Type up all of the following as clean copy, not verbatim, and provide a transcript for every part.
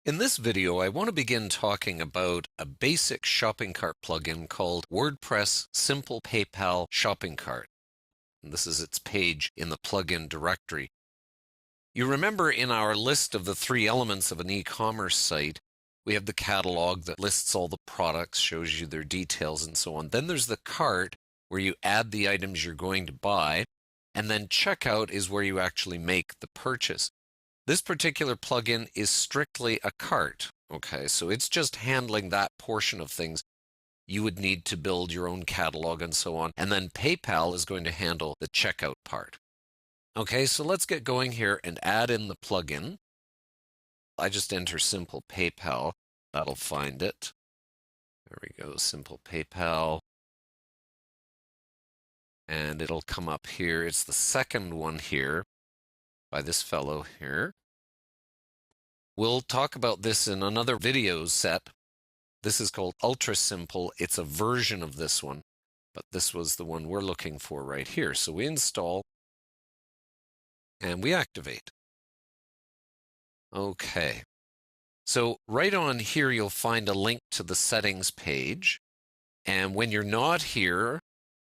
In this video, I want to begin talking about a basic shopping cart plugin called WordPress Simple PayPal Shopping Cart. And this is its page in the plugin directory. You remember in our list of the three elements of an e-commerce site, we have the catalog that lists all the products, shows you their details and so on. Then there's the cart where you add the items you're going to buy, and then checkout is where you actually make the purchase. This particular plugin is strictly a cart, okay? So it's just handling that portion of things. You would need to build your own catalog and so on. And then PayPal is going to handle the checkout part. Okay, so let's get going here and add in the plugin. I just enter Simple PayPal. That'll find it. There we go, Simple PayPal. And it'll come up here. It's the second one here by this fellow here. We'll talk about this in another video set. This is called Ultra Simple. It's a version of this one, but this was the one we're looking for right here. So we install and we activate. Okay. So right on here, you'll find a link to the settings page. And when you're not here,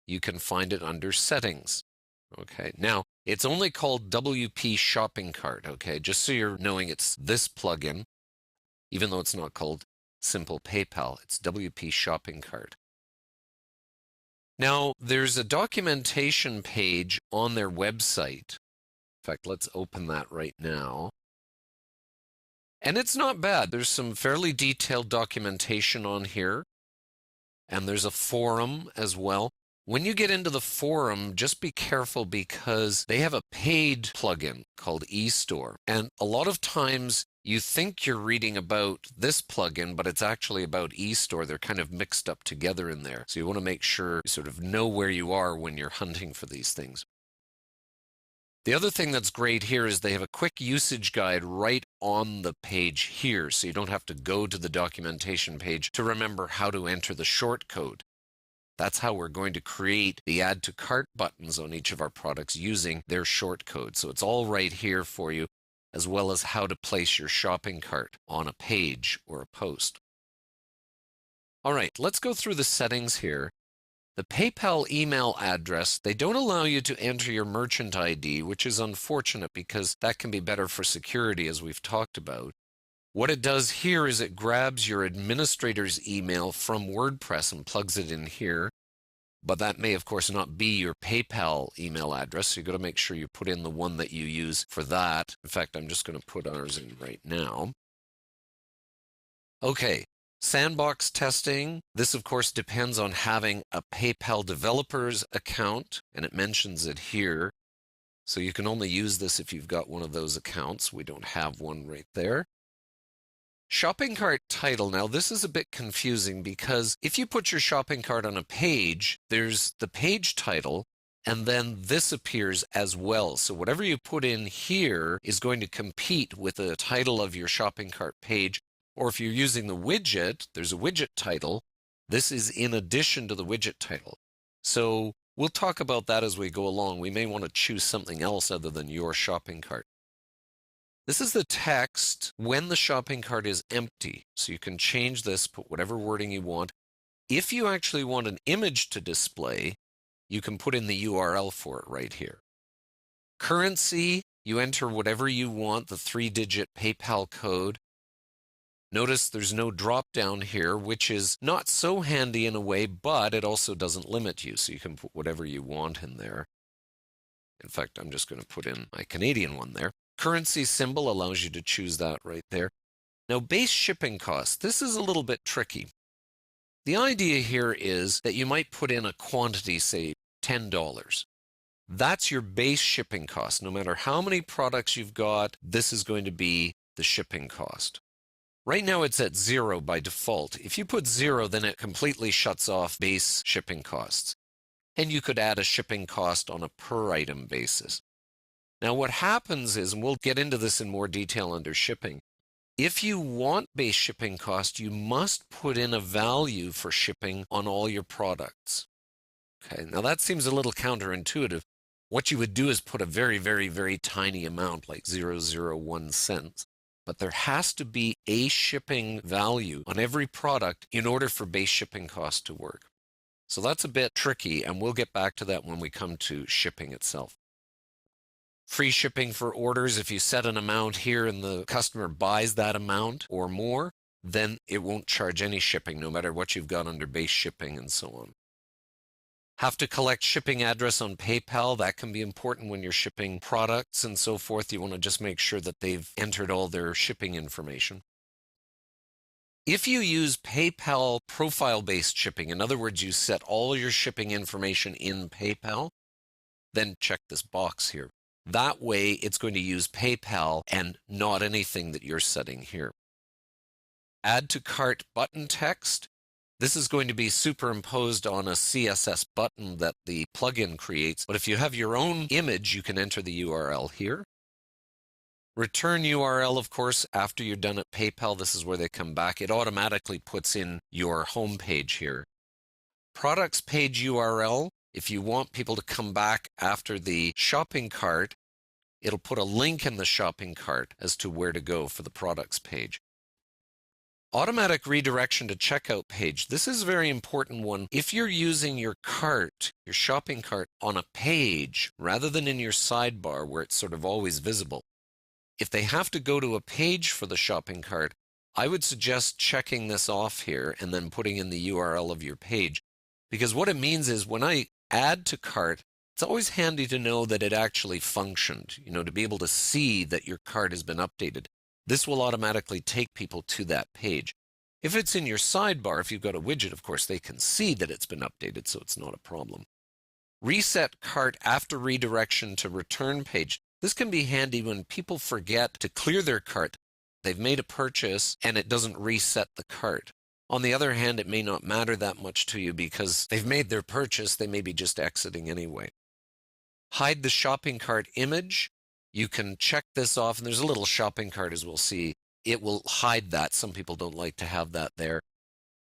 you can find it under settings. Okay, now it's only called WP Shopping Cart, okay, just so you're knowing it's this plugin, even though it's not called Simple PayPal, it's WP Shopping Cart. Now, there's a documentation page on their website. In fact, let's open that right now. And it's not bad. There's some fairly detailed documentation on here, and there's a forum as well. When you get into the forum, just be careful because they have a paid plugin called eStore. And a lot of times you think you're reading about this plugin, but it's actually about eStore. They're kind of mixed up together in there. So you want to make sure you sort of know where you are when you're hunting for these things. The other thing that's great here is they have a quick usage guide right on the page here. So you don't have to go to the documentation page to remember how to enter the short code. That's how we're going to create the add to cart buttons on each of our products using their shortcode. So it's all right here for you, as well as how to place your shopping cart on a page or a post. All right, let's go through the settings here. The PayPal email address, they don't allow you to enter your merchant ID, which is unfortunate because that can be better for security, as we've talked about. What it does here is it grabs your administrator's email from WordPress and plugs it in here. But that may, of course, not be your PayPal email address. So you've got to make sure you put in the one that you use for that. In fact, I'm just going to put ours in right now. Okay, sandbox testing. This, of course, depends on having a PayPal developer's account, and it mentions it here. So you can only use this if you've got one of those accounts. We don't have one right there. Shopping cart title. Now, this is a bit confusing because if you put your shopping cart on a page, there's the page title, and then this appears as well. So whatever you put in here is going to compete with the title of your shopping cart page. Or if you're using the widget, there's a widget title. This is in addition to the widget title. So we'll talk about that as we go along. We may want to choose something else other than your shopping cart. This is the text when the shopping cart is empty. So you can change this, put whatever wording you want. If you actually want an image to display, you can put in the URL for it right here. Currency, you enter whatever you want, the 3-digit PayPal code. Notice there's no drop down here, which is not so handy in a way, but it also doesn't limit you. So you can put whatever you want in there. In fact, I'm just going to put in my Canadian one there. Currency symbol allows you to choose that right there. Now, base shipping cost. This is a little bit tricky. The idea here is that you might put in a quantity, say $10. That's your base shipping cost. No matter how many products you've got, this is going to be the shipping cost. Right now it's at 0 by default. If you put 0, then it completely shuts off base shipping costs. And you could add a shipping cost on a per item basis. Now what happens is, and we'll get into this in more detail under shipping, if you want base shipping cost, you must put in a value for shipping on all your products. Okay, now that seems a little counterintuitive. What you would do is put a very, very, very tiny amount, like 0.001 cents. but there has to be a shipping value on every product in order for base shipping cost to work. So that's a bit tricky, and we'll get back to that when we come to shipping itself. Free shipping for orders, if you set an amount here and the customer buys that amount or more, then it won't charge any shipping, no matter what you've got under base shipping and so on. Have to collect shipping address on PayPal. That can be important when you're shipping products and so forth. You want to just make sure that they've entered all their shipping information. If you use PayPal profile-based shipping, in other words, you set all your shipping information in PayPal, then check this box here. That way, it's going to use PayPal and not anything that you're setting here. Add to cart button text. This is going to be superimposed on a CSS button that the plugin creates, but if you have your own image, you can enter the URL here. Return URL, of course, after you're done at PayPal, this is where they come back. It automatically puts in your home page here. Products page URL, if you want people to come back after the shopping cart, it'll put a link in the shopping cart as to where to go for the products page. Automatic redirection to checkout page. This is a very important one. If you're using your cart, your shopping cart, on a page rather than in your sidebar where it's sort of always visible, if they have to go to a page for the shopping cart, I would suggest checking this off here and then putting in the URL of your page. Because what it means is when I add to cart, it's always handy to know that it actually functioned, to be able to see that your cart has been updated. This will automatically take people to that page. If it's in your sidebar, if you've got a widget, of course, they can see that it's been updated, so it's not a problem. Reset cart after redirection to return page. This can be handy when people forget to clear their cart. They've made a purchase and it doesn't reset the cart. On the other hand, it may not matter that much to you because they've made their purchase, they may be just exiting anyway. Hide the shopping cart image. You can check this off, and there's a little shopping cart, as we'll see. It will hide that. Some people don't like to have that there.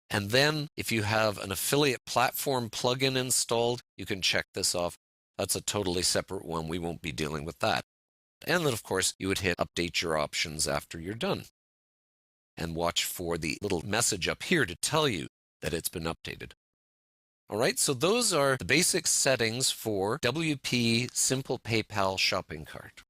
And then if you have an affiliate platform plugin installed, you can check this off. That's a totally separate one. We won't be dealing with that. And then, of course, you would hit update your options after you're done. And watch for the little message up here to tell you that it's been updated. All right, so those are the basic settings for WP Simple PayPal Shopping Cart.